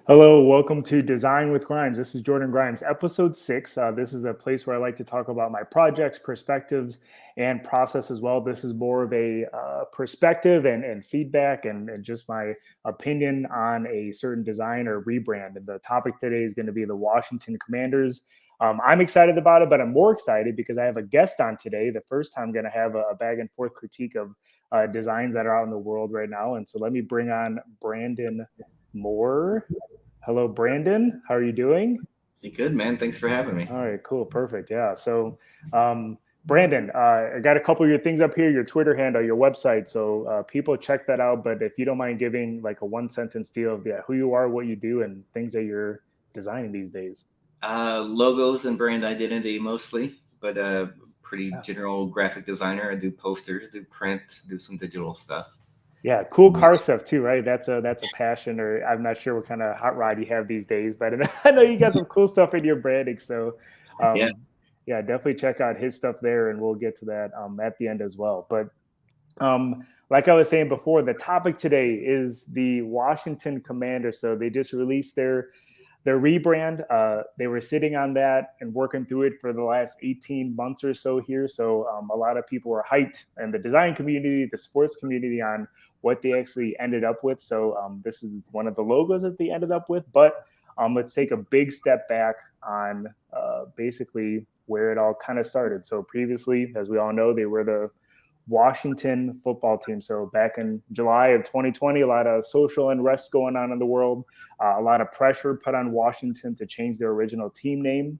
Hello, welcome to Design with Grimes. This is Jordan Grimes, episode 6. This is the place where I like to talk about my projects, perspectives, and process as well. This is more of a perspective and feedback and just my opinion on a certain design or rebrand. And the topic today is going to be the Washington Commanders. I'm excited about it, but I'm more excited because I have a guest on today. The first time I'm going to have a back and forth critique of designs that are out in the world right now. And so let me bring on Brandon Moore. Hello, Brandon. How are you doing? You good, man? Thanks for having me. All right, cool, perfect. Yeah. So, Brandon, I got a couple of your things up here, your Twitter handle, your website. So people check that out. But if you don't mind giving like a one sentence deal of who you are, what you do, and things that you're designing these days. Logos and brand identity mostly, but pretty Yeah. general graphic designer. I do posters, do print, do some digital stuff. Yeah, cool car stuff too, right? That's a passion, or I'm not sure what kind of hot rod you have these days, but I know you got some cool stuff in your branding. So, Yeah, um, yeah, definitely check out his stuff there, and we'll get to that at the end as well. But like I was saying before, the topic today is the Washington Commanders. So they just released their rebrand. They were sitting on that and working through it for the last 18 months or so here. So a lot of people were hyped in the design community, the sports community on what they actually ended up with. So this is one of the logos that they ended up with. But let's take a big step back on basically where it all kind of started. So previously, as we all know, they were the Washington football team. So back in July of 2020, a lot of social unrest going on in the world, a lot of pressure put on Washington to change their original team name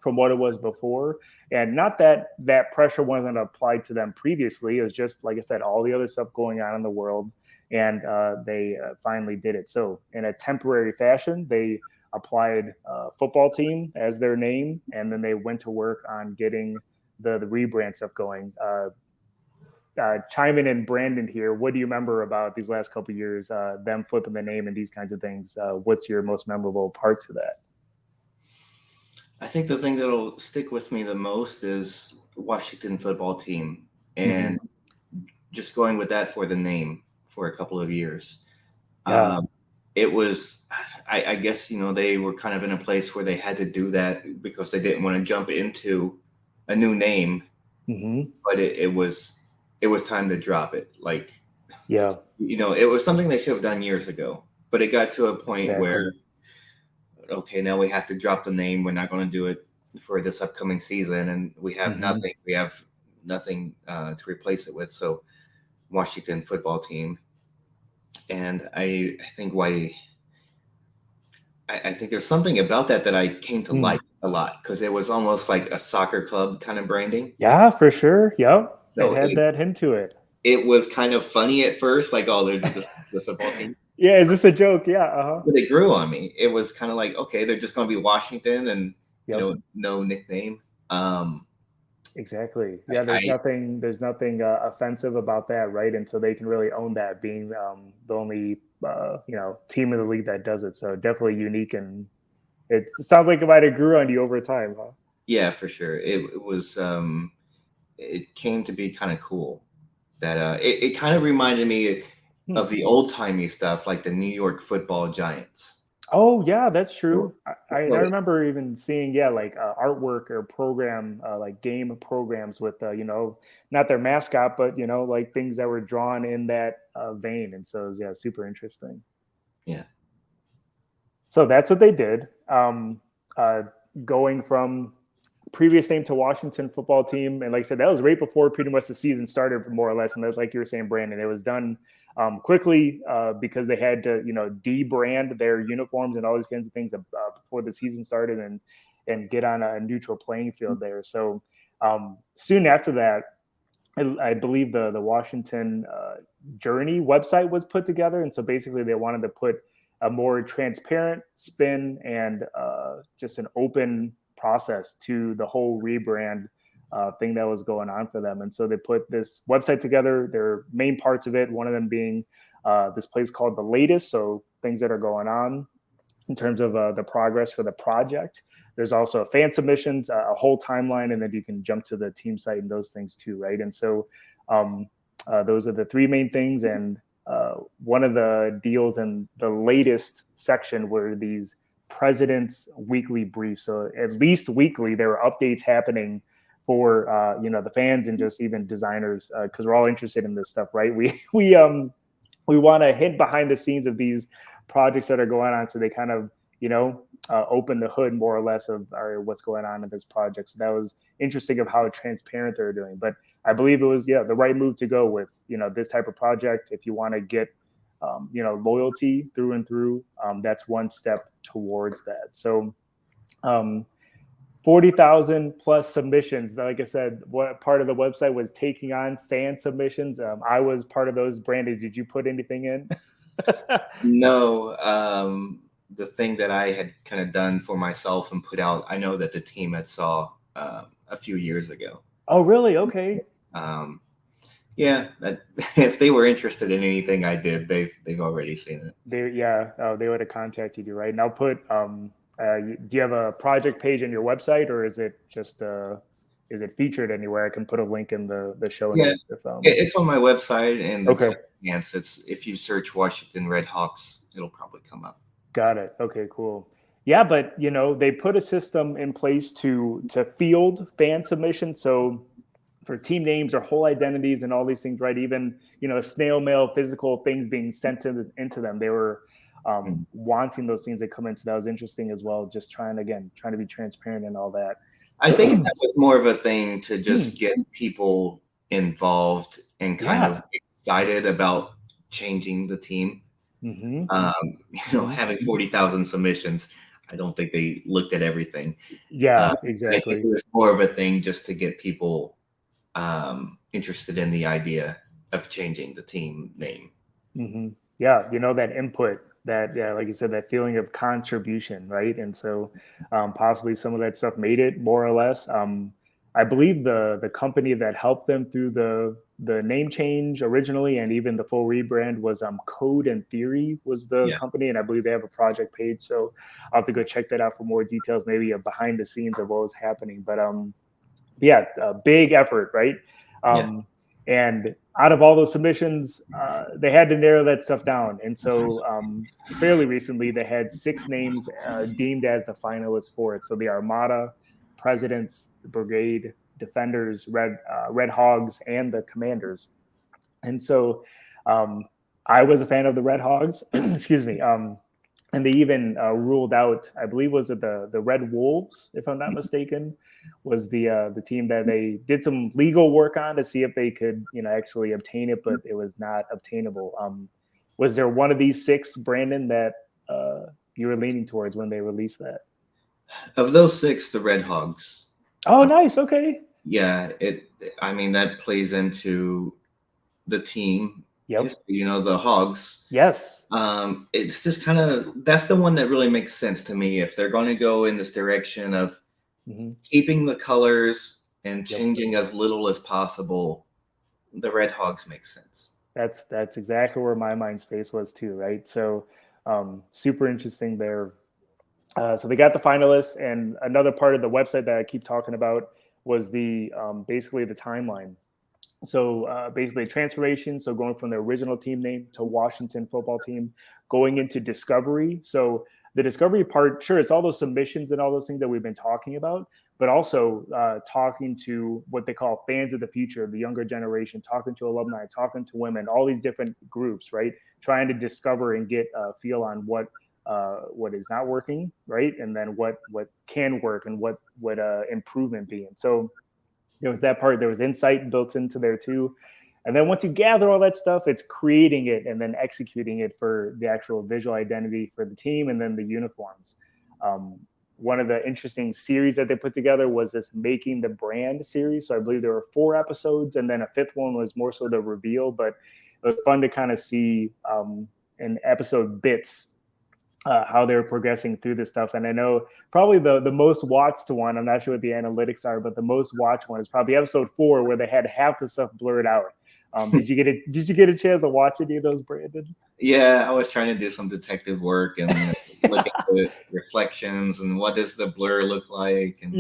from what it was before. And not that that pressure wasn't applied to them previously. It was just, like I said, all the other stuff going on in the world. And they finally did it. So in a temporary fashion, they applied football team as their name. And then they went to work on getting the rebrand stuff going. Chime in, Brandon here. What do you remember about these last couple of years, them flipping the name and these kinds of things? What's your most memorable part to that? I think the thing that'll stick with me the most is Washington football team, Mm-hmm. and just going with that for the name for a couple of years. Yeah. Um, it was, I guess, they were kind of in a place where they had to do that because they didn't want to jump into a new name, Mm-hmm. but it was time to drop it. Like, Yeah. it was something they should have done years ago, but it got to a point Exactly. where, okay, now we have to drop the name. We're not going to do it for this upcoming season, and we have Mm-hmm. nothing. We have nothing to replace it with. So, Washington football team, and I think why I think there's something about that I came to Mm. like a lot because it was almost like a soccer club kind of branding. Yeah, for sure. Yep. It So had it that hint to it. it was kind of funny at first, like, oh, they're just the football team. Yeah. Is this a joke? Yeah. Uh huh. But it grew on me. It was kind of like, okay, they're just going to be Washington, and Yep. no nickname. Um, Exactly. Yeah. I There's nothing offensive about that, right? And so they can really own that, being the only team in the league that does it. So definitely unique, and it sounds like it might have grew on you over time, huh? Yeah, for sure. It was it came to be kind of cool that it kind of reminded me Hmm. of the old timey stuff, like the New York Football Giants. Oh yeah, that's So, true. And I so remember even seeing like artwork or program like game programs with not their mascot, but like things that were drawn in that vein, and so it was, yeah, super interesting. yeah, So that's what they did. Uh, Going from previous name to Washington football team, and like I said, that was right before pretty much the season started, more or less. And like you were saying, Brandon, it was done quickly because they had to, debrand their uniforms and all these kinds of things before the season started, and get on a neutral playing field there. So soon after that, I believe the Washington Journey website was put together, and so basically they wanted to put a more transparent spin and just an open process to the whole rebrand thing that was going on for them. And so they put this website together. Their main parts of it, one of them being this place called The Latest, so things that are going on in terms of the progress for the project. There's also fan submissions, a whole timeline, and then you can jump to the team site and those things too, right? And so those are the three main things. And one of the deals in the latest section were these president's weekly briefs. So at least weekly, there were updates happening for the fans and just even designers, because we're all interested in this stuff, right? We want to hint behind the scenes of these projects that are going on, so they kind of open the hood more or less of what's going on in this project. So that was interesting of how transparent they're doing. But I believe it was the right move to go with this type of project. If you want to get loyalty through and through, that's one step towards that. So 40,000 plus submissions. Like I said, what part of the website was taking on fan submissions? I was part of those. Brandon, did you put anything in? No. The thing that I had kind of done for myself and put out, I know that the team had saw a few years ago. Oh, really? Okay. Yeah, if they were interested in anything I did, they've already seen it. They would have contacted you, right? And I'll put. Do you have a project page on your website, or is it just is it featured anywhere? I can put a link in the show notes. It's on my website, and okay. It's if you search Washington Red Hawks, it'll probably come up. Got it. Okay, cool. Yeah, but they put a system in place to field fan submissions. So for team names or whole identities and all these things, right? Even snail mail, physical things being sent into them. They were wanting those things to come in. So that was interesting as well. Just trying to be transparent and all that. I think that was more of a thing to just get people involved and kind of excited about changing the team. Mm-hmm. Having 40,000 submissions, I don't think they looked at everything. Yeah, exactly. I think it was more of a thing just to get people interested in the idea of changing the team name. Mm-hmm. Yeah, that input, that like you said, that feeling of contribution, right? And so possibly some of that stuff made it more or less. I believe the company that helped them through the name change originally and even the full rebrand was Code and Theory was the company, and I believe they have a project page. So I'll have to go check that out for more details, maybe behind the scenes of what was happening. But a big effort, right? And out of all those submissions, they had to narrow that stuff down. And so fairly recently, they had 6 names deemed as the finalists for it. So the Armada, Presidents, the Brigade, Defenders, Red Hogs, and the Commanders. And so I was a fan of the Red Hogs, excuse me. And they even ruled out, I believe, was it the Red Wolves, if I'm not mistaken, was the team that they did some legal work on to see if they could, actually obtain it, but it was not obtainable. Was there one of these 6, Brandon, that you were leaning towards when they released that? Of those 6, the Red Hogs. Oh, nice. Okay. Yeah, that plays into the team. Yep. The Hogs. Yes. It's just kind of, that's the one that really makes sense to me. If they're going to go in this direction of keeping the colors and changing as little as possible, the Red Hogs make sense. That's exactly where my mind space was too, right? So super interesting there. So they got the finalists, and another part of the website that I keep talking about was the basically the timeline. So basically transformation. So going from the original team name to Washington football team, going into discovery. So the discovery part, sure, it's all those submissions and all those things that we've been talking about, but also talking to what they call fans of the future, the younger generation, talking to alumni, talking to women, all these different groups, right? Trying to discover and get a feel on what is not working, right? And then what can work and what would improvement be. And so there was that part. There was insight built into there too. And then once you gather all that stuff, it's creating it and then executing it for the actual visual identity for the team and then the uniforms. One of the interesting series that they put together was this Making the Brand series. So I believe there were 4 episodes, and then a 5th one was more so the reveal, but it was fun to kind of see in episode bits how they're progressing through this stuff. And I know probably the most watched one, I'm not sure what the analytics are, but the most watched one is probably episode 4, where they had half the stuff blurred out. Did you get a chance to watch any of those, Brandon? Yeah, I was trying to do some detective work, and look at the reflections and what does the blur look like, and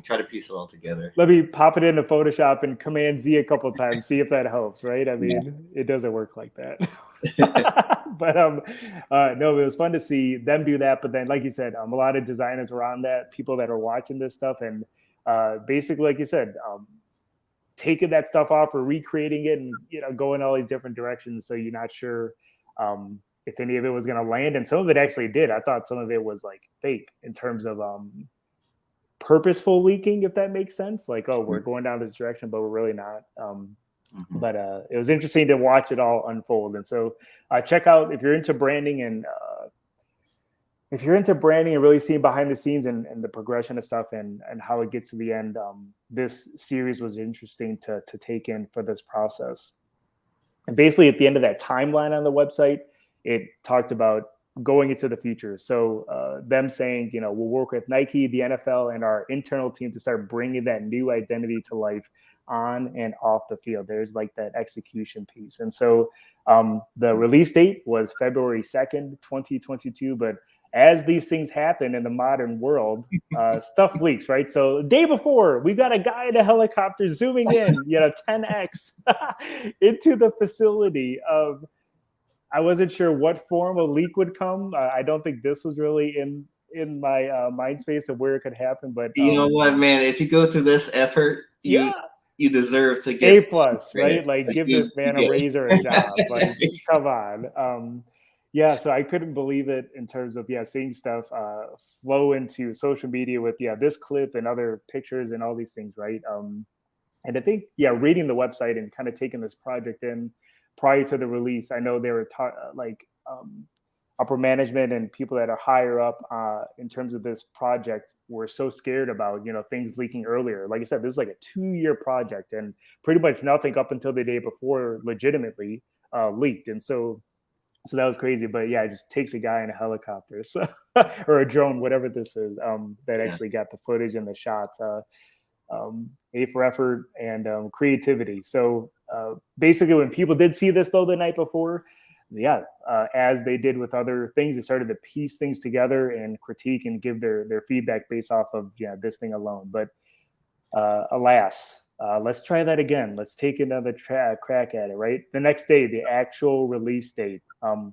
try to piece it all together. Let me pop it into Photoshop and Command Z a couple times, see if that helps, right? I mean, it doesn't work like that. But no, it was fun to see them do that. But then, like you said, a lot of designers were on that, people that are watching this stuff, and basically, like you said, taking that stuff off or recreating it, and going all these different directions. So you're not sure if any of it was going to land, and some of it actually did. I thought some of it was like fake in terms of purposeful leaking, if that makes sense. Like, oh, we're going down this direction, but we're really not. But it was interesting to watch it all unfold. And so check out, if you're into branding and really seeing behind the scenes and the progression of stuff and how it gets to the end, this series was interesting to take in for this process. And basically at the end of that timeline on the website, it talked about going into the future. So them saying, we'll work with Nike, the NFL, and our internal team to start bringing that new identity to life on and off the field. There's like that execution piece. And so the release date was February 2nd, 2022. But as these things happen in the modern world, stuff leaks, right? So the day before, we got a guy in a helicopter zooming in, 10x into the facility of, I wasn't sure what form a leak would come. I don't think this was really in my mind space of where it could happen. But you know what, man? If you go through this effort, you deserve to get A+, right? Like give this man a raise or a job. Like, come on. So I couldn't believe it in terms of seeing stuff flow into social media with this clip and other pictures and all these things, right? And I think reading the website and kind of taking this project in prior to the release, I know they were upper management and people that are higher up in terms of this project were so scared about things leaking earlier. Like I said, this is like a 2-year project, and pretty much nothing up until the day before legitimately leaked. And so that was crazy. But it just takes a guy in a helicopter, or a drone, whatever this is, that actually got the footage and the shots. A for effort and creativity. So basically, when people did see this though the night before, as they did with other things, they started to piece things together and critique and give their feedback based off of this thing alone. But alas, let's try that again. Let's take another crack at it. Right, the next day, the actual release date.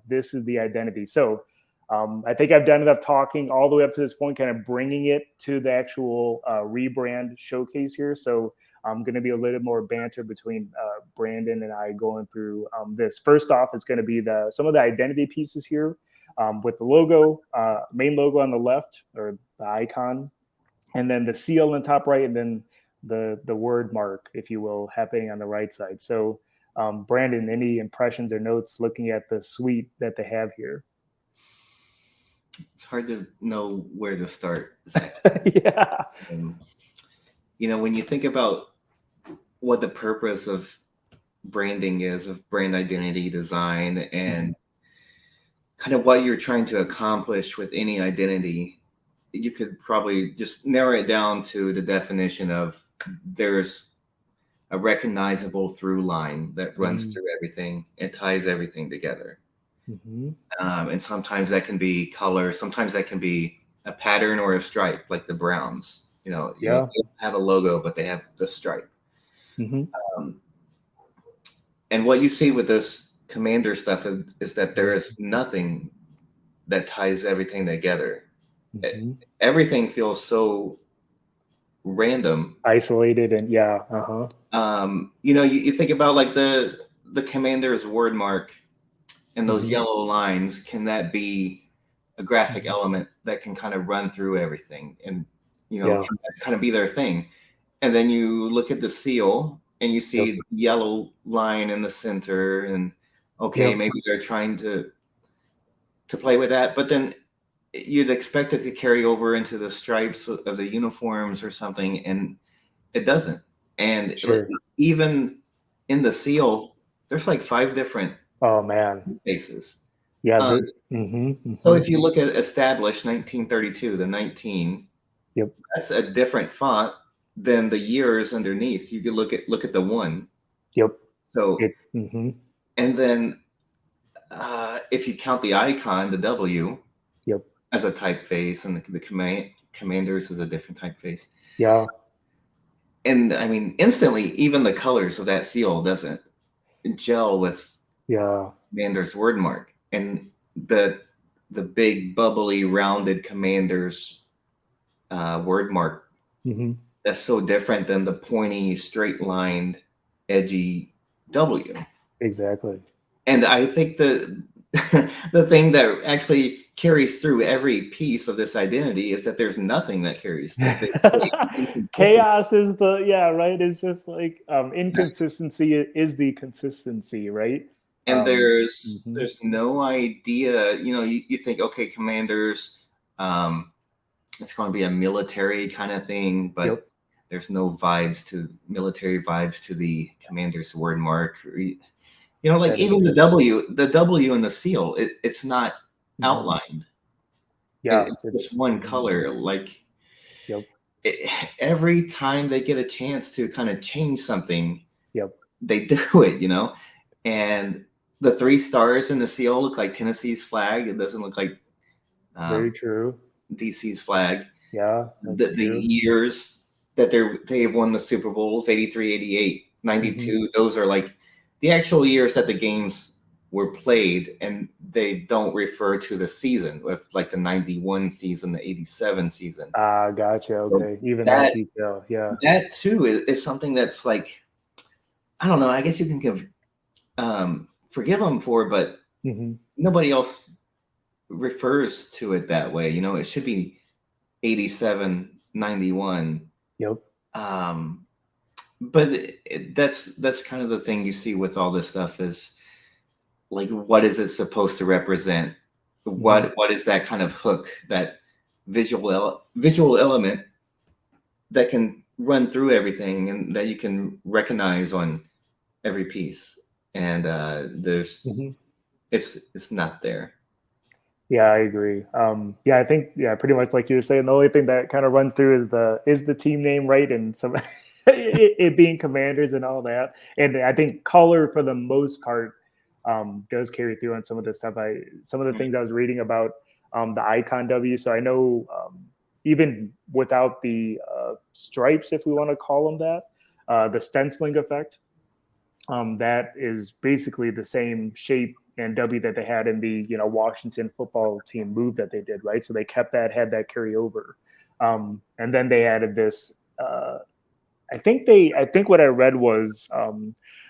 This is the identity. So I think I've done enough talking all the way up to this point, kind of bringing it to the actual rebrand showcase here. So I'm going to be a little more banter between Brandon and I going through this. First off, it's going to be some of the identity pieces here with the logo, main logo on the left, or the icon, and then the seal on the top right, and then the word mark, if you will, happening on the right side. So Brandon, any impressions or notes looking at the suite that they have here? It's hard to know where to start. When you think about what the purpose of branding is, of brand identity design, and kind of what you're trying to accomplish with any identity, you could probably just narrow it down to the definition of there's a recognizable through line that runs through everything. It ties everything together. And sometimes that can be color. Sometimes that can be a pattern or a stripe, like the Browns. They don't have a logo, but they have the stripe. And what you see with this Commander stuff is that there is nothing that ties everything together. Everything feels so random, isolated, and you think about like the Commander's word mark and those yellow lines. Can that be a graphic element that can kind of run through everything, and can that kind of be their thing? And then you look at the seal and you see the yellow line in the center, and maybe they're trying to play with that, but then you'd expect it to carry over into the stripes of the uniforms or something, and it doesn't. And even in the seal, there's like 5 different faces. So if you look at established 1932, the 19, that's a different font than the years underneath. You could look at the 1. So and then if you count the icon, the W, Yep. as a typeface, and the commanders is a different typeface. Yeah. And I mean, instantly, even the colors of that seal doesn't gel with Yeah. commander's word mark, and the big bubbly rounded commander's word mark, Hmm. that's so different than the pointy straight lined edgy W. Exactly. And I think the the thing that actually carries through every piece of this identity is that there's nothing that carries through. Inconsistency. Chaos is right. It's just like inconsistency is the consistency, right? And Mhm. there's no idea. You think, okay, commanders, um, it's going to be a military kind of thing, but Yep. there's no military vibes to the commander's word mark. Like That is even true. The W in the seal, it's not Mhm. outlined. Yeah, It's just it's one color. Like yep. every time they get a chance to kind of change something, Yep. they do it. And the three stars in the seal look like Tennessee's flag. It doesn't look like Very um, true. DC's flag. Yeah, that's The true. years that they've won the Super Bowls, 83, 88, ninety Hmm. two. Those are like the actual years that the games were played, and they don't refer to the season with like the 91 season, the 87 season. Ah, gotcha. So Okay. Even that that detail. Yeah. that too is something that's like, I don't know, I guess you can forgive them for, but Hmm. nobody else refers to it that way. It should be 87, 91. Yep. Um, but that's kind of the thing you see with all this stuff is like, what is it supposed to represent? Hmm. What is that kind of hook, that visual element that can run through everything and that you can recognize on every piece? And Hmm. it's not there. Yeah, I agree. Yeah, I think pretty much like you were saying, the only thing that kind of runs through is the team name, right? And some it being Commanders and all that. And I think color for the most part does carry through on some of the stuff. Some of the things I was reading about the icon W. So I know even without the stripes, if we want to call them that, the stenciling effect that is basically the same shape and W that they had in the Washington football team move that they did, right? So they kept that, had that carry over, and then they added this. I think what I read was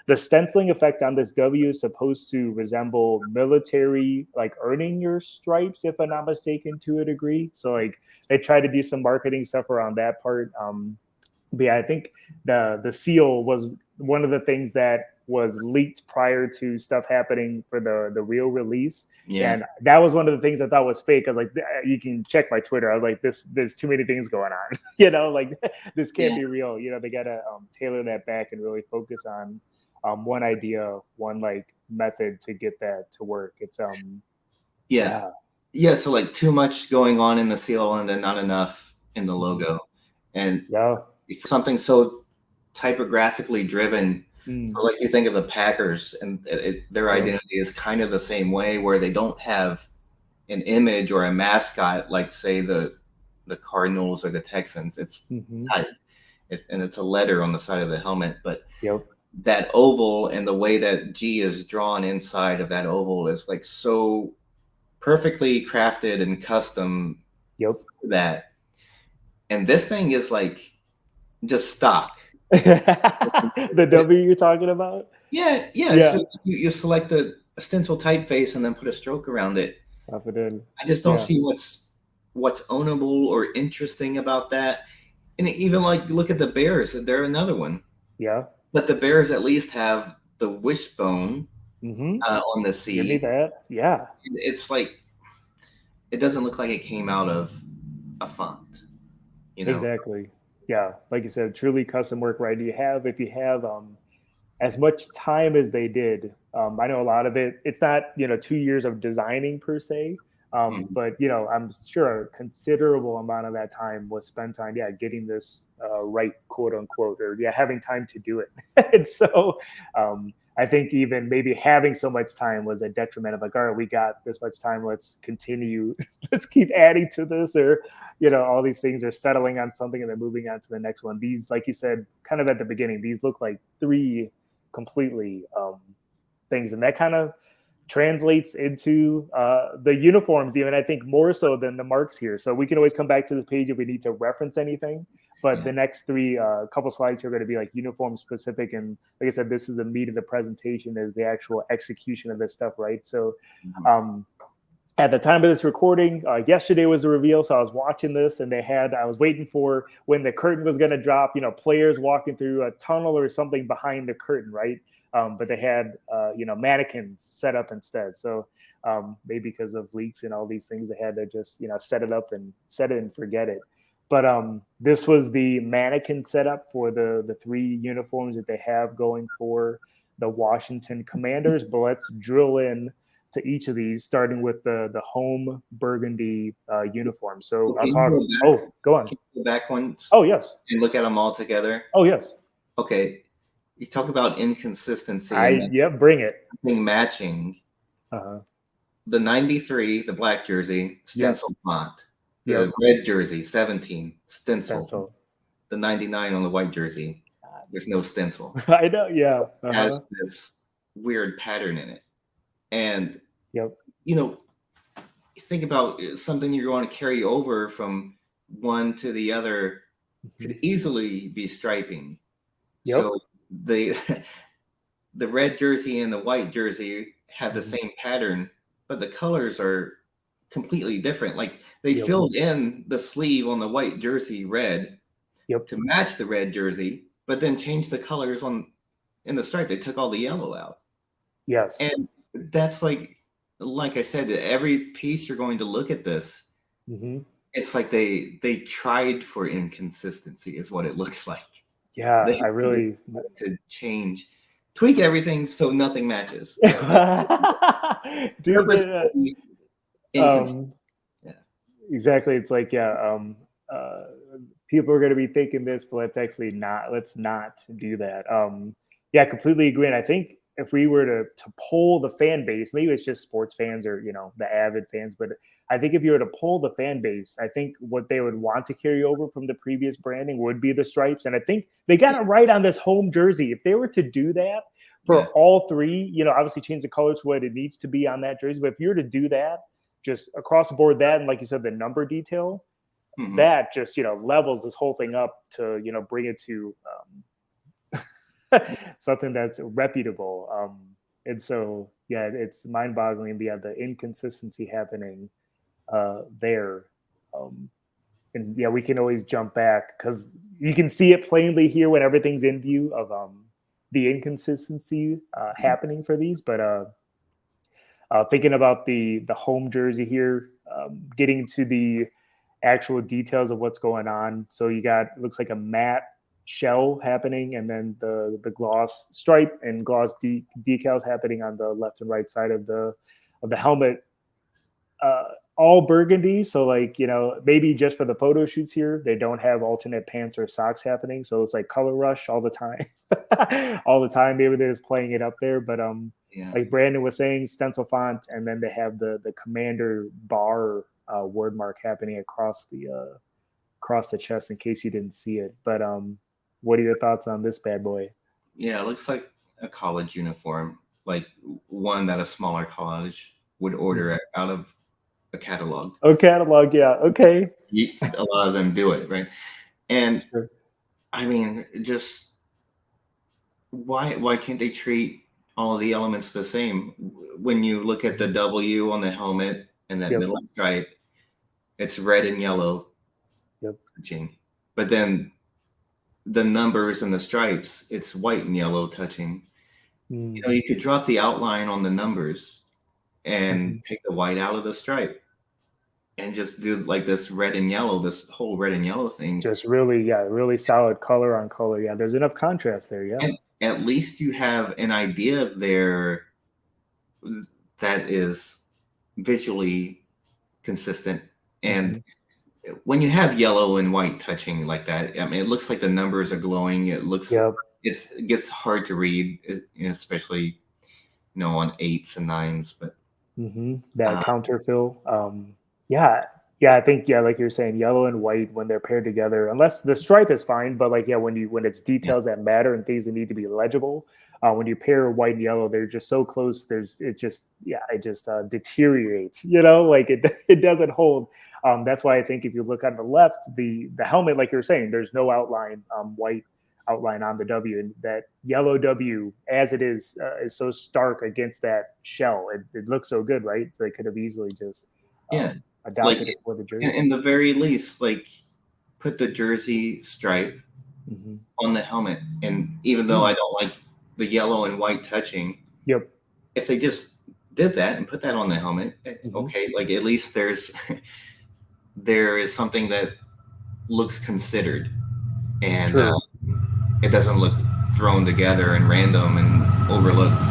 the stenciling effect on this W is supposed to resemble military, like earning your stripes, if I'm not mistaken, to a degree. So like they try to do some marketing stuff around that part. But yeah, I think the seal was one of the things that was leaked prior to stuff happening for the real release, Yeah. and that was one of the things I thought was fake. I was like, you can check my Twitter. I was like, there's too many things going on. Like this can't Yeah. be real. They gotta tailor that back and really focus on one idea, one like method to get that to work. It's Yeah. yeah. Yeah. So like too much going on in the seal and then not enough in the Mhm. logo. And Yeah. for something so typographically driven, so Mm. like you think of the Packers, and their Yep. identity is kind of the same way, where they don't have an image or a mascot like, say, the Cardinals or the Texans. It's Hmm. type, and it's a letter on the side of the helmet. But Yep. that oval and the way that G is drawn inside of that oval is like so perfectly crafted and custom Yep. for that. And this thing is like just stock. The W you're talking about? Yeah, yeah. It's Yeah, just you select the stencil typeface and then put a stroke around it. Daffodil. I just don't Yeah, see what's ownable or interesting about that. And even like look at the Bears, they're another one. yeah. But the Bears at least have the wishbone Mhm. on the Give me C. that. Yeah, It's like it doesn't look like it came out of a font, you know. exactly. Yeah, like you said, truly custom work, right? If you have as much time as they did, I know a lot of it. It's not 2 years of designing per se, Mhm. but I'm sure a considerable amount of that time was spent on getting this right, quote unquote, or having time to do it. And so I think even maybe having so much time was a detriment of like, all right, we got this much time, let's continue, let's keep adding to this, or all these things are settling on something and then moving on to the next one. These, like you said, kind of at the beginning, these look like three completely things, and that kind of translates into the uniforms, even I think more so than the marks here. So we can always come back to this page if we need to reference anything. But Yeah. the next three couple slides here are going to be like uniform specific, and like I said, this is the meat of the presentation, is the actual execution of this stuff, right? So at the time of this recording, yesterday was the reveal, so I was watching this, and I was waiting for when the curtain was going to drop, players walking through a tunnel or something behind the curtain, right? But they had mannequins set up instead. So maybe because of leaks and all these things, they had to just set it up and set it and forget it. But this was the mannequin setup for the three uniforms that they have going for the Washington Commanders. But let's drill in to each of these, starting with the home burgundy uniform. So I'll talk. Oh, go on. Can you go back once? Oh, yes. And look at them all together. Oh, yes. Okay. You talk about inconsistency. Bring it. Matching. The 93, the black jersey, stencil font. The red jersey, 17, stencil. The 99 on the white jersey, there's no stencil. I know, yeah. It has this weird pattern in it. And, think about something you're going to carry over from one to the other could easily be striping. So the red jersey and the white jersey have the same pattern, but the colors are completely different. Like they filled in the sleeve on the white jersey red to match the red jersey, but then changed the colors in the stripe. They took all the yellow out. Yes. And that's like I said, every piece you're going to look at this, it's like they tried for inconsistency is what it looks like. Yeah, I really to tweak everything so nothing matches. Dude, exactly. It's like, people are going to be thinking this, but let's not do that. Completely agree. And I think if we were to poll the fan base, maybe it's just sports fans or, the avid fans, but I think if you were to poll the fan base, I think what they would want to carry over from the previous branding would be the stripes. And I think they got it right on this home jersey. If they were to do that for all three, obviously change the color to what it needs to be on that jersey. But if you were to do that, just across the board, that, and like you said, the number detail, that just, levels this whole thing up to, bring it to something that's reputable. And so, it's mind-boggling. The inconsistency happening there. And we can always jump back because you can see it plainly here when everything's in view of the inconsistency happening for these. But thinking about the home jersey here, getting to the actual details of what's going on. So you got, it looks like a matte shell happening, and then the gloss stripe and gloss decals happening on the left and right side of the helmet. All burgundy, so like, maybe just for the photo shoots here, they don't have alternate pants or socks happening, so it's like color rush all the time. All the time, maybe they're just playing it up there. But like Brandon was saying, stencil font, and then they have the commander bar word mark happening across the chest, in case you didn't see it. But what are your thoughts on this bad boy? Yeah, it looks like a college uniform, like one that a smaller college would order out of a catalog. Oh, catalog, yeah, okay. A lot of them do it, right? And I mean, just why can't they treat all of the elements the same? When you look at the W on the helmet and that middle stripe, it's red and yellow. Touching. But then the numbers and the stripes, it's white and yellow touching. You could drop the outline on the numbers and take the white out of the stripe and just do like this red and yellow, this whole red and yellow thing. Just really solid color on color. Yeah, there's enough contrast there. Yeah. And at least you have an idea there that is visually consistent. And when you have yellow and white touching like that, I mean, it looks like the numbers are glowing. It looks it gets hard to read, especially on 8s and 9s. But That uh, counterfill. Yeah, yeah. I think like you're saying, yellow and white when they're paired together, unless the stripe is fine. But like when it's yeah, details that matter and things that need to be legible, when you pair white and yellow, they're just so close. It just deteriorates. Like it doesn't hold. That's why I think if you look on the left, the helmet, like you're saying, there's no outline, white outline on the W, and that yellow W as it is so stark against that shell. It looks so good, right? They could have easily just yeah. Like adopted it for the in jersey. the very least, like put the jersey stripe Mm-hmm. on the helmet. And even though I Mm. don't like the yellow and white touching, Yep. if they just did that and put that on the helmet, Mm-hmm. okay, like at least there is something that looks considered, and True. it doesn't look thrown together and random and overlooked.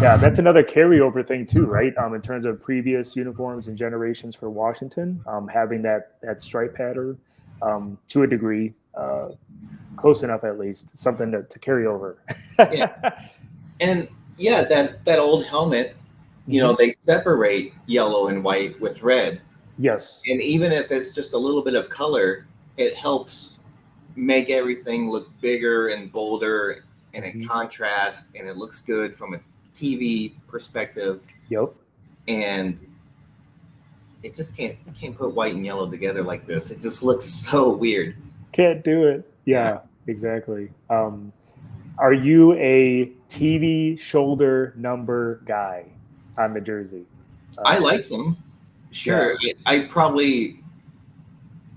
Yeah, that's another carryover thing too, right? In terms of previous uniforms and generations for Washington, having that stripe pattern to a degree, close enough at least, something to carry over. Yeah, and yeah, that old helmet, Hmm. they separate yellow and white with red, Yes. and even if it's just a little bit of color, it helps make everything look bigger and bolder and in Hmm. contrast, and it looks good from a TV perspective. Yep. And it just can't put white and yellow together like this. It just looks so weird. Can't do it. Yeah, Yeah, exactly. Are you a TV shoulder number guy on the jersey? I Um, like them. yeah. Sure, I probably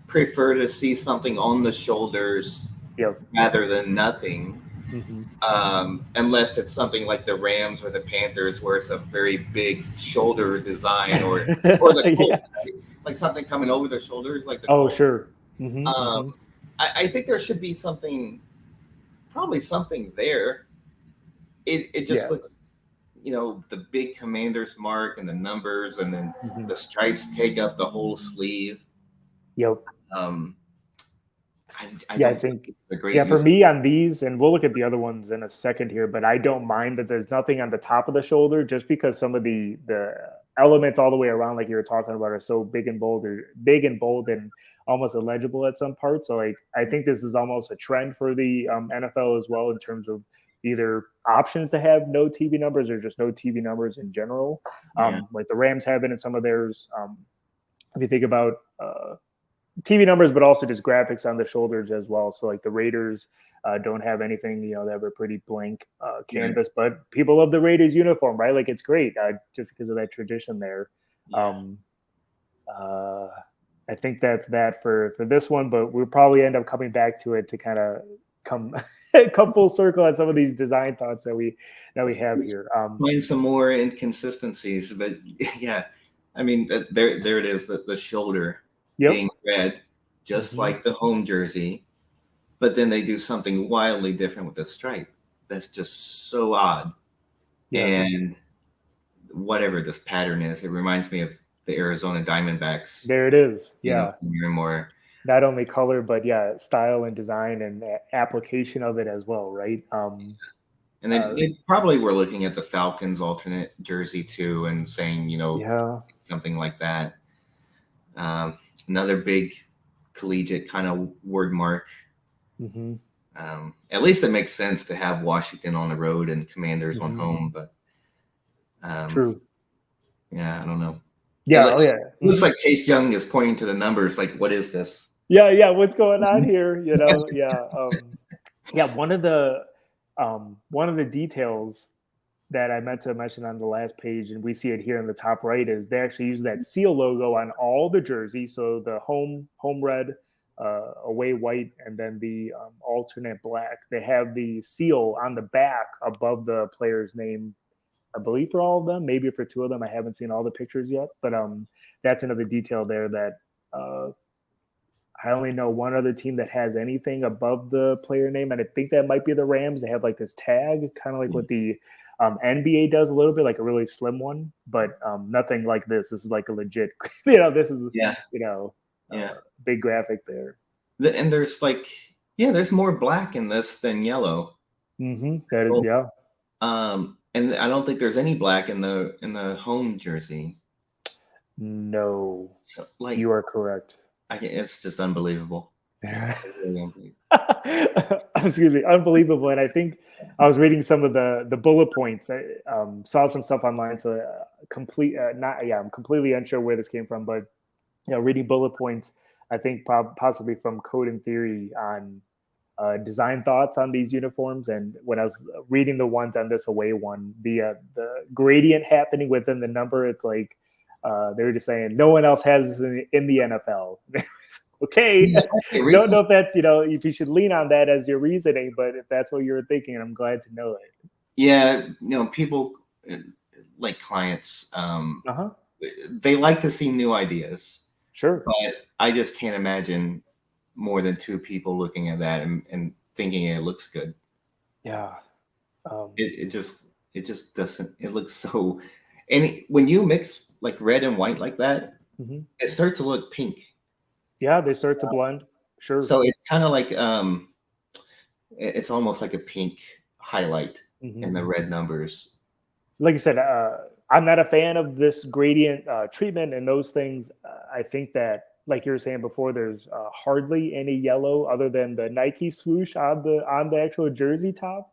prefer to see something on the shoulders Yep. rather than nothing. Hmm. Unless it's something like the Rams or the Panthers, where it's a very big shoulder design, or the Yeah. Colts, right? Like something coming over their shoulders, like the Oh, Colts. sure. Hmm. Um, Hmm. I think there should be probably something there. It just Yeah. looks, the big Commander's mark and the numbers, and then Hmm. the stripes take up the whole sleeve. Yep. Um, I Yeah, I don't think think, it's a great yeah, for use. me on these, and we'll look at the other ones in a second here, but I don't mind that there's nothing on the top of the shoulder just because some of the elements all the way around, like you were talking about, are so big and bold and almost illegible at some parts. So like I think this is almost a trend for the NFL as well in terms of either options to have no TV numbers or just no TV numbers in general. Yeah, Like the Rams have it in some of theirs. If you think about TV numbers, but also just graphics on the shoulders as well. So like the Raiders don't have anything, they have a pretty blank right. canvas, but people love the Raiders uniform, right? Like it's great just because of that tradition there. Yeah. Um, uh, I think that's that for this one, but we'll probably end up coming back to it to kind of come come full circle on some of these design thoughts that we have here. Find some more inconsistencies, but yeah, I mean, there it is, the shoulder Yep. being red, just Hmm. like the home jersey, but then they do something wildly different with the stripe. That's just so odd. Yes. And whatever this pattern is, it reminds me of the Arizona Diamondbacks There it is. Yeah. uniform more. Not only color, but yeah, style and design and application of it as well, right? And they, Uh, they probably were looking at the Falcons alternate jersey too and saying, yeah. something like that. Um, Another big collegiate kind of word mark. Hmm. At least it makes sense to have Washington on the road and Commanders on Hmm. home, but um, True. yeah, I don't know. Yeah. Oh, yeah. It looks Hmm. like Chase Young is pointing to the numbers, like, what is this? Yeah. Yeah. What's going on here? Yeah. Yeah. One of the details that I meant to mention on the last page, and we see it here in the top right, is they actually use that seal logo on all the jerseys. So the home red, away white, and then the alternate black. They have the seal on the back above the player's name. I believe for all of them, maybe for two of them. I haven't seen all the pictures yet, but that's another detail there that uh, I only know one other team that has anything above the player name, and I think that might be the Rams. They have like this tag, kind of like what the NBA does a little bit, like a really slim one, but nothing like this. This is like a legit, this is, Yeah, you know, yeah. big graphic there. And there's there's more black in this than yellow. That is, Oh, yeah. and I don't think there's any black in the home jersey. No, So like, you are correct. it's just unbelievable. Really unbelievable. Excuse me, unbelievable. And I think I was reading some of the bullet points. I saw some stuff online. So not yeah, I'm completely unsure where this came from, but reading bullet points. I think possibly from Code and Theory on design thoughts on these uniforms. And when I was reading the ones on this away one, the gradient happening within the number, it's like they were just saying no one else has this in the NFL. Okay, Yeah, okay, don't recently, know if that's if you should lean on that as your reasoning, but if that's what you were thinking, I'm glad to know it. yeah, people like clients, Uh huh. they like to see new ideas, Sure. but I just can't imagine more than two people looking at that and thinking it looks good. Yeah. Um, It just doesn't. It looks so. And when you mix like red and white like that, mhm. it starts to look pink. Yeah, they start to blend. Sure. So it's kind of like it's almost like a pink highlight in Hmm. the red numbers. Like I said, I'm not a fan of this gradient treatment and those things. I think that, like you were saying before, there's hardly any yellow other than the Nike swoosh on the actual jersey top.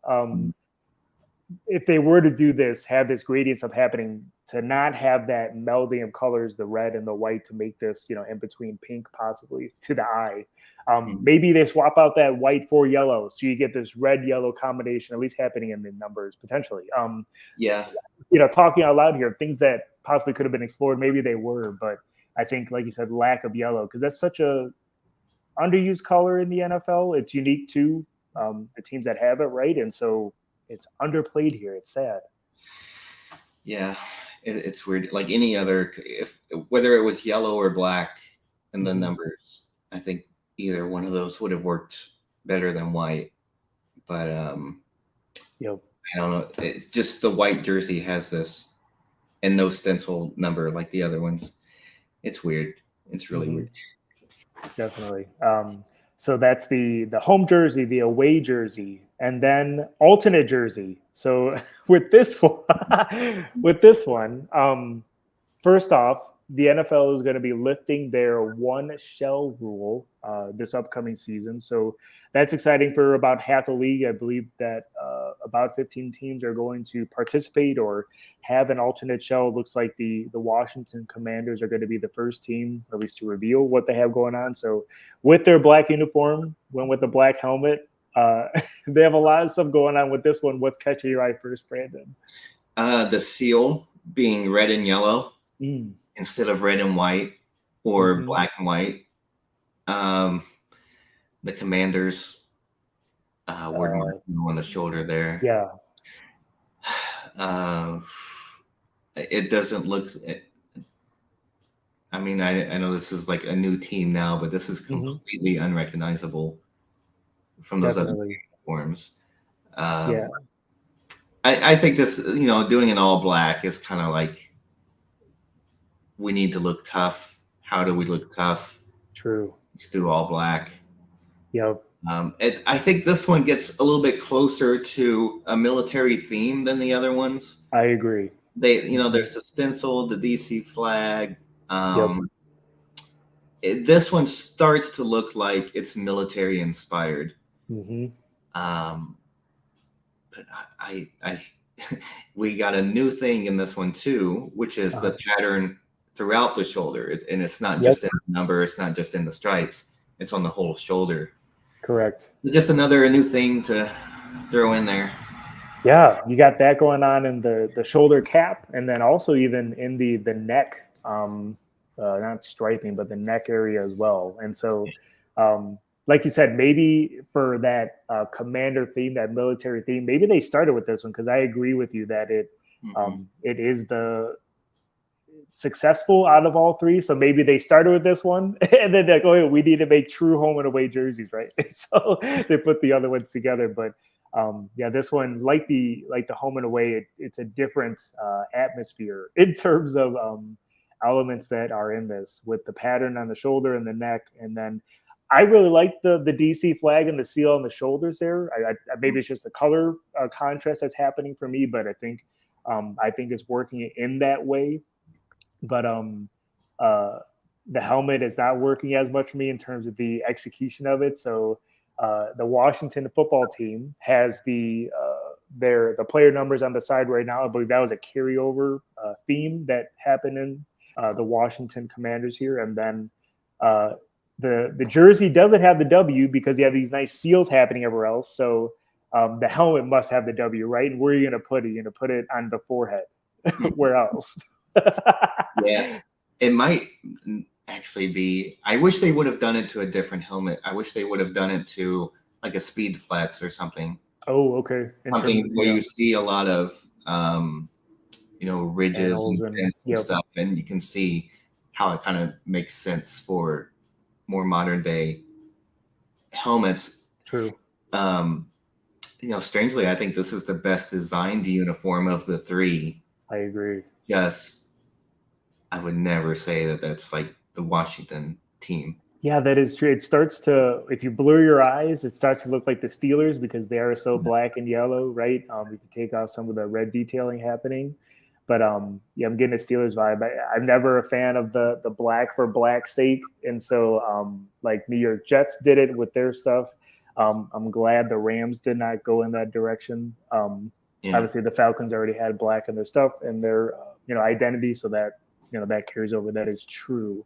If they were to do this, have this gradient stuff happening, to not have that melding of colors, the red and the white, to make this, in between pink possibly to the eye. Mhm. Maybe they swap out that white for yellow, so you get this red yellow combination, at least happening in the numbers potentially. Yeah, Talking out loud here, things that possibly could have been explored, maybe they were, but I think, like you said, lack of yellow, because that's such a underused color in the NFL. It's unique to the teams that have it, right? And so it's underplayed here. It's sad. yeah, it's weird. Like any other, if whether it was yellow or black in the Hmm. numbers, I think either one of those would have worked better than white. But Yep. I don't know. Just the white jersey has this and no stencil number like the other ones. It's weird. It's really Hmm. weird. Definitely. So that's the home jersey, the away jersey, and then alternate jersey. So with this one, with this one, first off, the NFL is going to be lifting their one shell rule this upcoming season. So that's exciting for about half the league. I believe that about 15 teams are going to participate or have an alternate shell. It looks like the Washington Commanders are going to be the first team, at least, to reveal what they have going on. So with their black uniform, went with the black helmet. They have a lot of stuff going on with this one. What's catching your eye first, Brandon? The seal being red and yellow Mm. instead of red and white or Hmm. black and white. Um, the Commanders word Uh, marking on the shoulder there. yeah. Uh, it doesn't look. I mean, I know this is like a new team now, but this is Hmm. completely unrecognizable from those other Definitely. uniforms. Um, Yeah. I think this, doing an all black is kind of like we need to look tough. How do we look tough? True. Let's do all black. Yep. I think this one gets a little bit closer to a military theme than the other ones. I agree. Hmm. There's the stencil, the DC flag. Yep. Um, this one starts to look like it's military inspired. Hmm. Um, but I we got a new thing in this one too, which is Uh, the pattern throughout the shoulder, and it's not yep. just in the number, it's not just in the stripes, it's on the whole shoulder. Correct. Just another new thing to throw in there. Yeah, you got that going on in the shoulder cap, and then also even in the neck, not striping, but the neck area as well. And so, like you said, maybe for that commander theme, that military theme, maybe they started with this one, because I agree with you that Hmm. it is the successful out of all three. So maybe they started with this one, and then they're like, oh, we need to make true home and away jerseys, right? So they put the other ones together. But yeah, this one, like the home and away, it's a different atmosphere in terms of elements that are in this, with the pattern on the shoulder and the neck, and then I really like the DC flag and the seal on the shoulders there. Maybe it's just the color contrast that's happening for me, but I think it's working in that way. But uh, the helmet is not working as much for me in terms of the execution of it. So the Washington football team has the player numbers on the side right now. I believe that was a carryover theme that happened in the Washington Commanders here, and then the jersey doesn't have the W because you have these nice seals happening everywhere else. So the helmet must have the W, right? And where are you going to put it? You're going to put it on the forehead. Where else? Yeah, it might actually be. I wish they would have done it to a different helmet. I wish they would have done it to like a Speed Flex or something. Oh, okay. Something where you see a lot of ridges and stuff, and you can see how it kind of makes sense for more modern day helmets. True. Strangely, I think this is the best designed uniform of the three. I agree. Yes, I would never say that that's like the Washington team. Yeah, that is true. It starts to, if you blur your eyes, it starts to look like the Steelers because they are so black and yellow, right? You can take off some of the red detailing happening. But yeah, I'm getting a Steelers vibe. I'm never a fan of the black for black's sake. And so like New York Jets did it with their stuff. I'm glad the Rams did not go in that direction. Obviously, the Falcons already had black in their stuff and their identity, so that that carries over. That is true.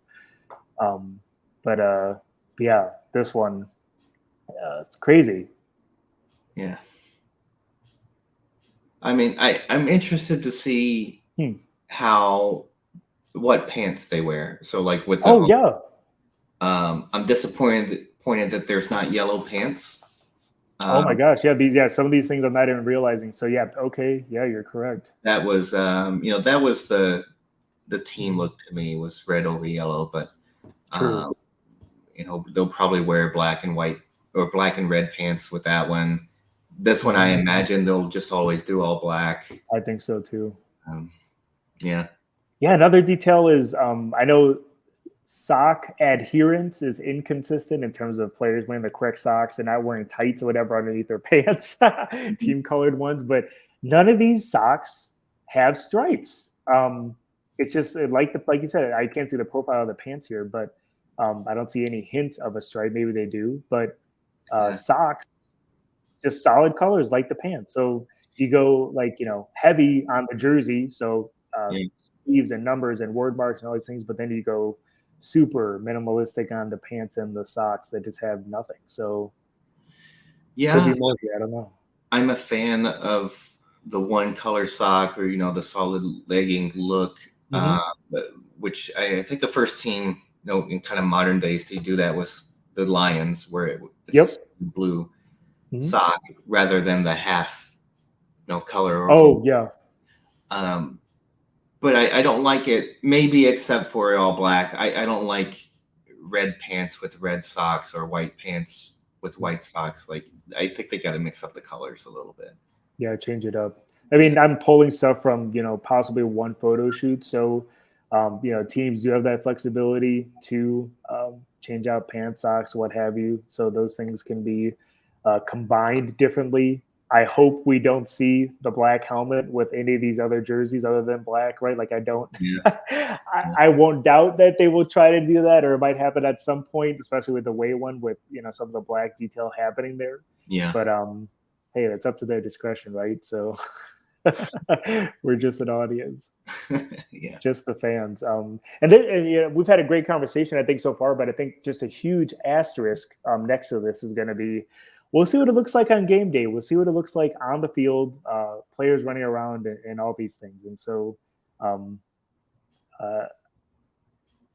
But yeah, this one, it's crazy. Yeah. I mean, I'm interested to see what pants they wear. So like with the I'm disappointed that there's not yellow pants. Oh my gosh, yeah, some of these things I'm not even realizing. So yeah, okay, yeah, you're correct. That was that was the team look to me was red over yellow, but True. They'll probably wear black and white or black and red pants with that one. This one, I imagine they'll just always do all black. I think so too. Yeah. Another detail is I know sock adherence is inconsistent in terms of players wearing the correct socks and not wearing tights or whatever underneath their pants, team colored ones. But none of these socks have stripes. It's just like you said, I can't see the profile of the pants here, but I don't see any hint of a stripe. Maybe they do, but socks, just solid colors like the pants. So you go heavy on the jersey, so sleeves and numbers and word marks and all these things, but then you go super minimalistic on the pants and the socks that just have nothing. So yeah, could be more here, I don't know. I'm a fan of the one color sock or the solid legging look, which I think the first team in kind of modern days to do that was the Lions, where it's blue sock rather than the half color. But I don't like it, maybe except for all black. I don't like red pants with red socks or white pants with white socks. Like, I think they got to mix up the colors a little bit. Yeah, change it up. I mean, I'm pulling stuff from, possibly one photo shoot. So, teams do have that flexibility to change out pants, socks, what have you. So those things can be combined differently. I hope we don't see the black helmet with any of these other jerseys other than black, right? Like I won't doubt that they will try to do that, or it might happen at some point, especially with the way one with, some of the black detail happening there. Yeah. But hey, that's up to their discretion, right? So we're just an audience. Yeah. Just the fans. And we've had a great conversation, I think, so far, but I think just a huge asterisk next to this is going to be, we'll see what it looks like on game day. We'll see what it looks like on the field, players running around and all these things. And so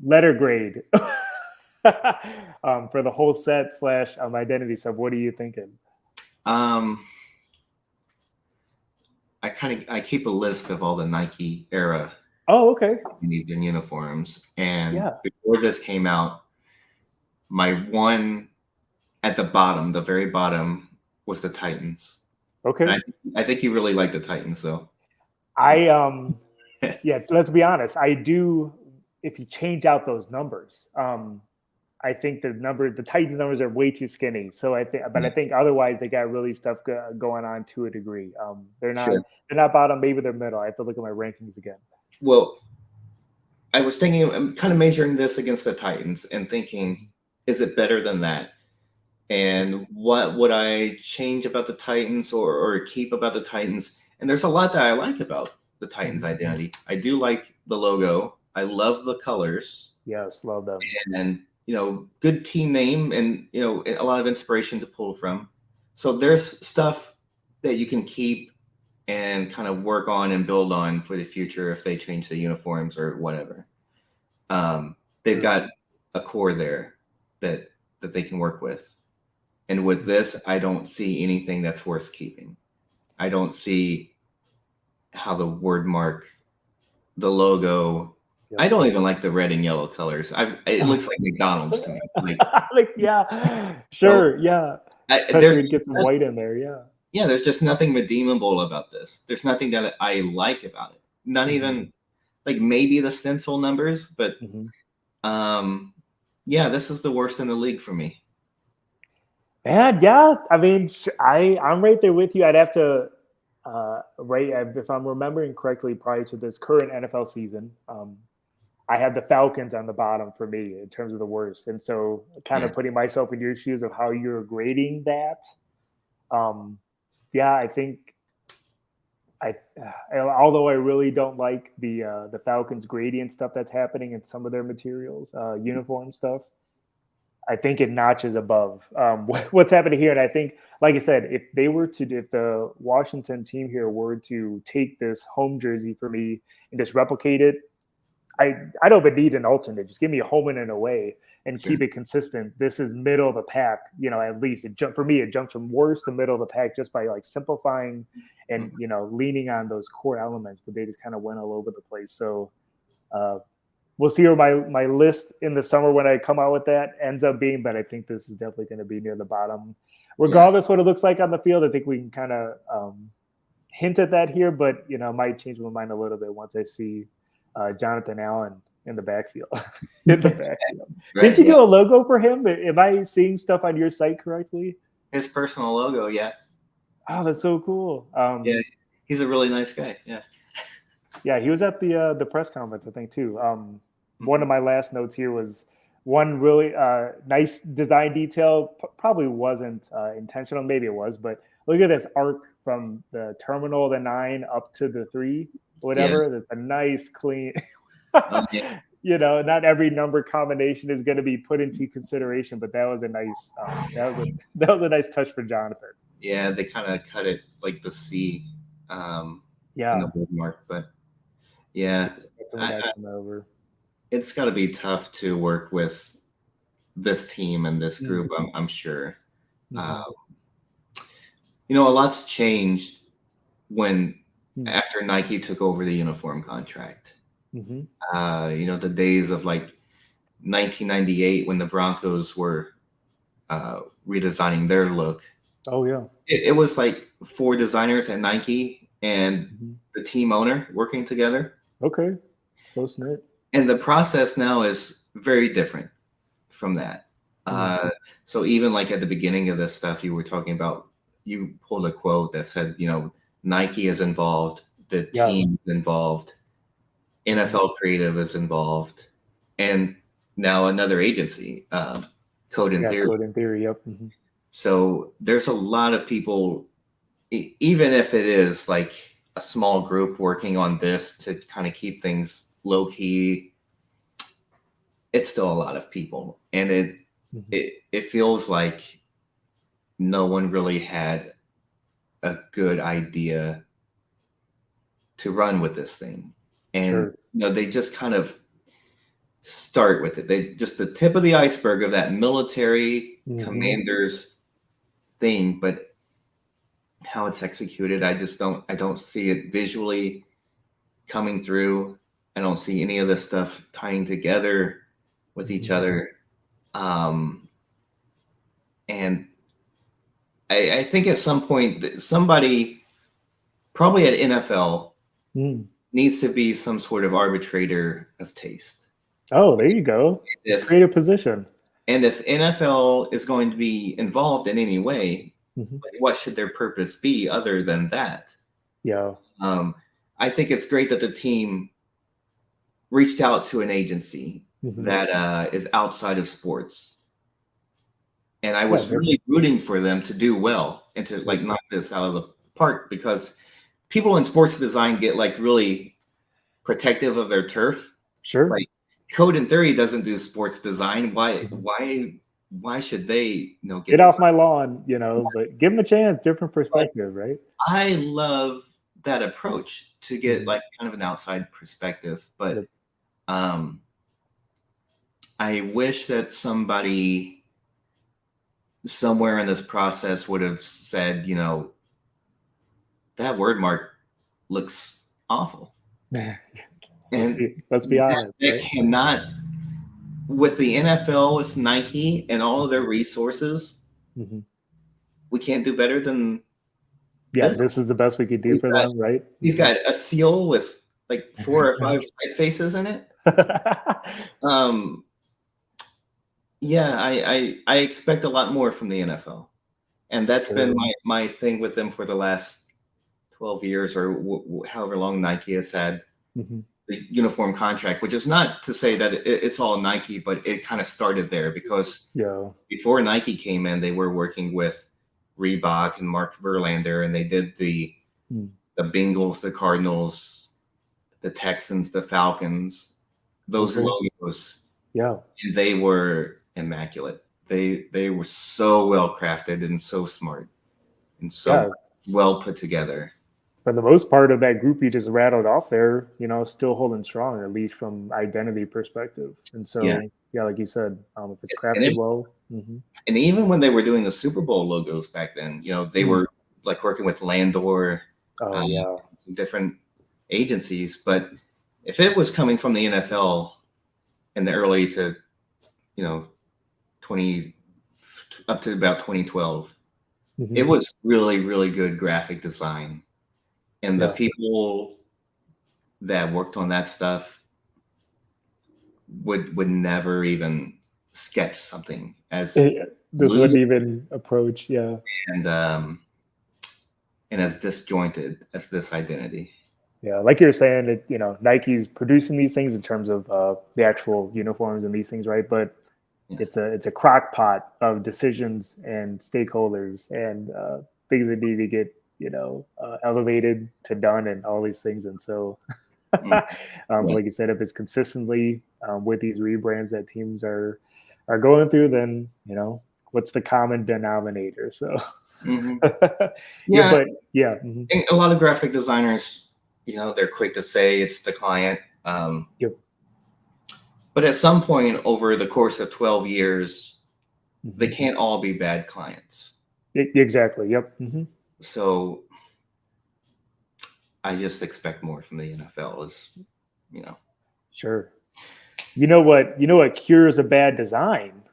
letter grade for the whole set / identity sub. What are you thinking? I keep a list of all the Nike era. Oh, okay. These in uniforms, and before this came out, my one at the bottom, the very bottom, was the Titans. Okay. I think you really like the Titans, though. Yeah. Let's be honest. I do. If you change out those numbers, I think the Titans numbers are way too skinny. So I think otherwise they got really stuff going on to a degree. Sure. They're not bottom, maybe they're middle. I have to look at my rankings again. Well, I was thinking, I'm kind of measuring this against the Titans and thinking, is it better than that? And what would I change about the Titans or keep about the Titans? And there's a lot that I like about the Titans identity. I do like the logo. I love the colors. Yes, love them. And good team name, and a lot of inspiration to pull from. So there's stuff that you can keep and kind of work on and build on for the future if they change the uniforms or whatever. They've got a core there that they can work with. And with this, I don't see anything that's worth keeping. I don't see how the word mark, the logo. Yep. I don't even like the red and yellow colors. It looks like McDonald's to me. Yeah, sure, yeah. Especially to get some white in there, yeah. Yeah, there's just nothing redeemable about this. There's nothing that I like about it. Not even like maybe the stencil numbers, but yeah, this is the worst in the league for me. And yeah, I mean, I'm right there with you. I'd have to, if I'm remembering correctly, prior to this current NFL season, I have the Falcons on the bottom for me in terms of the worst. And so kind of putting myself in your shoes of how you're grading that. Yeah, I think although I really don't like the Falcons gradient stuff that's happening in some of their materials, uniform stuff, I think it notches above what's happening here. And I think, like I said, if the Washington team here were to take this home jersey for me and just replicate it, I don't even need an alternate. Just give me a home and an away and keep it consistent. This is middle of the pack, at least. It jumps from worst to middle of the pack just by like simplifying and leaning on those core elements. But they just kind of went all over the place. So we'll see where my list in the summer when I come out with that ends up being. But I think this is definitely going to be near the bottom, regardless what it looks like on the field. I think we can kind of hint at that here, but I might change my mind a little bit once I see Jonathan Allen in the backfield. Right, didn't you do a logo for him? Am I seeing stuff on your site correctly? His personal logo, yeah. Oh, that's so cool. Yeah, he's a really nice guy. Yeah. Yeah, he was at the press conference, I think, too. One of my last notes here was one really nice design detail. Probably wasn't intentional. Maybe it was, but look at this arc from the terminal, the 9 up to the 3. Whatever, that's a nice clean not every number combination is going to be put into consideration, but that was a nice that was a nice touch for Jonathan. Yeah, they kind of cut it like the C in the word mark, but it's got to be tough to work with this team and this group. I'm sure a lot's changed when after Nike took over the uniform contract. The days of like 1998 when the Broncos were redesigning their look. Oh, yeah. It was like 4 designers at Nike and the team owner working together. Okay. Close knit. And the process now is very different from that. So even like at the beginning of this stuff, you were talking about, you pulled a quote that said, Nike is involved, the team is involved, NFL creative is involved, and now another agency, Code and Theory. Code and Theory, yep. So there's a lot of people, even if it is like a small group working on this to kind of keep things low key, it's still a lot of people, and it feels like no one really had a good idea to run with this thing. And they just kind of start with it. They just the tip of the iceberg of that military commanders thing, but how it's executed, I don't see it visually coming through. I don't see any of this stuff tying together with each other. And I think at some point somebody, probably at NFL, needs to be some sort of arbitrator of taste. Oh, there you go. It's a creative position. And if NFL is going to be involved in any way, Mhm. what should their purpose be other than that? Yeah. I think it's great that the team reached out to an agency Mhm. that is outside of sports. And I Yeah, was definitely. really rooting for them to do well and to Yep. like knock this out of the park, because people in sports design get like really protective of their turf. Sure. Like Code and Theory doesn't do sports design. Why Mhm. why why should they get Get this? off my lawn, but give them a chance, different But perspective, right? I love that approach to get Mhm. like kind of an outside perspective. But Yep. um I wish that somebody somewhere in this process would have said, that word mark looks awful. let's And be let's be honest, that right? cannot, with the NFL, with Nike and all of their resources, Mhm. we can't do better than Yeah, this. this is the best we could do We've for got them, right? we've got a seal with like 4 or 5 typefaces in it. Um, yeah, I expect a lot more from the NFL, and that's been Sure. my thing with them for the last 12 years or however long Nike has had Mhm. the uniform contract, which is not to say that it's all Nike, but it kind of started there because Yeah. before Nike came in, they were working with Reebok and Mark Verlander, and they did Mm. the Bengals, the Cardinals, the Texans, the Falcons, those Okay. logos, Yeah. and they were immaculate. They were so well crafted and so smart and so Yeah. well put together. For the most part of that group you just rattled off there, still holding strong, at least from identity perspective. And Yeah, so, yeah, like you said, if it's and crafted it, well. Mhm. and even when they were doing the Super Bowl logos back then, they Mm. were like working with Landor, Oh um, yeah. some different agencies. But if it was coming from the NFL in the early to, you know, 20 up to about 2012, it Mhm. was really, really good graphic design. And the Yeah. people that worked on that stuff would never even sketch something as This wouldn't loose even approach. Yeah. and um, and as disjointed as this identity. Yeah, like you're saying, Nike's producing these things in terms of the actual uniforms and these things, right? But Yeah. it's a crock pot of decisions and stakeholders and things that need to get elevated to done and all these things. And so, Mm, yeah. like you said, if it's consistently with these rebrands that teams are going through, then what's the common denominator? So, Hmm. yeah, Yeah. but yeah, mhm. And a lot of graphic designers, they're quick to say it's the client. Yep. But at some point over the course of 12 years, they Mhm. can't all be bad clients. Exactly. Yep. Hmm. So I just expect more from the NFL you know. Sure. You know what cures a bad design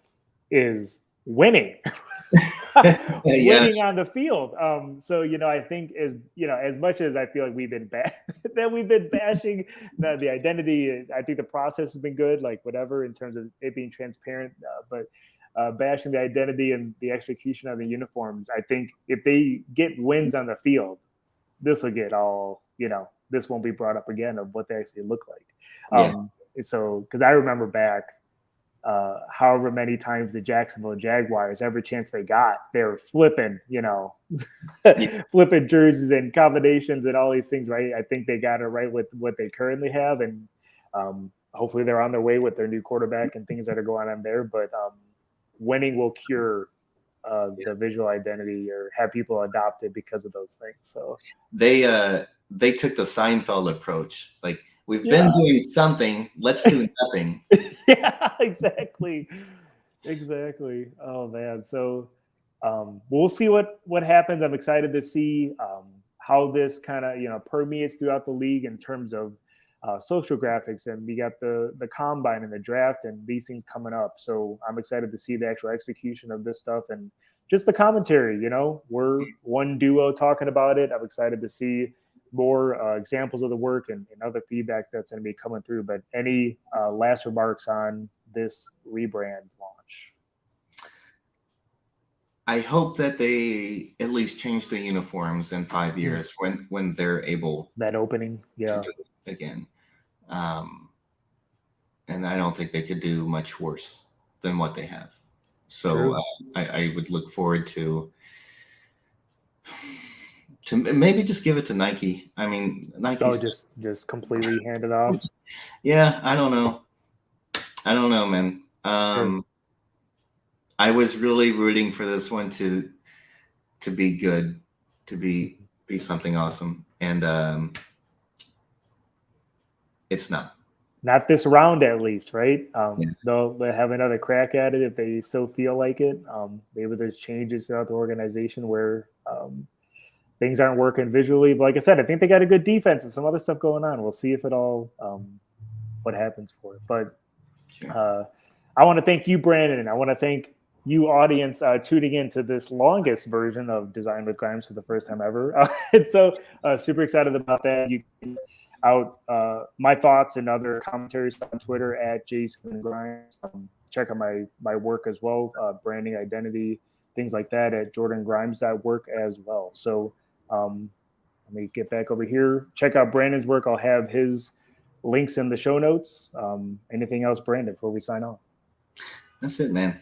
is winning. Yeah. Winning on the field. So I think as much as I feel like we've been that we've been bashing the identity, I think the process has been good, like whatever in terms of it being transparent. But bashing the identity and the execution of the uniforms, I think if they get wins on the field, this will get all this won't be brought up again of what they actually look like. Yeah. So because I remember back however many times the Jacksonville Jaguars, every chance they got, they were flipping, Yeah. flipping jerseys and combinations and all these things, right? I think they got it right with what they currently have, and hopefully they're on their way with their new quarterback and things that are going on there. But winning will cure the visual identity or have people adopt it because of those things. So They took the Seinfeld approach. Like, we've yeah, been doing something, let's do nothing. yeah, exactly. Oh man, so we'll see what happens. I'm excited to see how this kind of permeates throughout the league in terms of social graphics, and we got the combine and the draft and these things coming up. So I'm excited to see the actual execution of this stuff and just the commentary. We're one duo talking about it. I'm excited to see more examples of the work and other feedback that's going to be coming through. But any last remarks on this rebrand launch? I hope that they at least change the uniforms in 5 years when they're able That opening, to yeah, do it again. And I don't think they could do much worse than what they have. So true. I would look forward to maybe just give it to Nike. I mean, Oh, Nike's just completely hand it off. yeah. I don't know. I don't know, man. Sure. I was really rooting for this one to be good, to be something awesome, and it's not. Not this round, at least, right? Yeah. They'll have another crack at it if they so feel like it. Maybe there's changes throughout the organization where things aren't working visually. But like I said, I think they got a good defense and some other stuff going on. We'll see if it all what happens for it. But Sure. I want to thank you, Brandon, and I want to thank you, audience, tuning in to this longest version of Design with Grimes for the first time ever. And so, super excited about that. You can out my thoughts and other commentaries on Twitter at Jason Grimes. Check out my work as well, branding, identity, things like that at jordangrimes.work as well. So let me get back over here. Check out Brandon's work. I'll have his links in the show notes. Anything else, Brandon, before we sign off? That's it, man.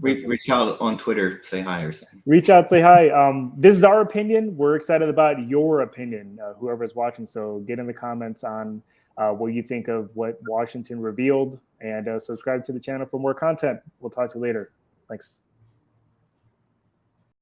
Reach out on Twitter, say hi or something. Reach out, say hi. This is our opinion. We're excited about your opinion, whoever's watching. So get in the comments on what you think of what Washington revealed, and subscribe to the channel for more content. We'll talk to you later. Thanks.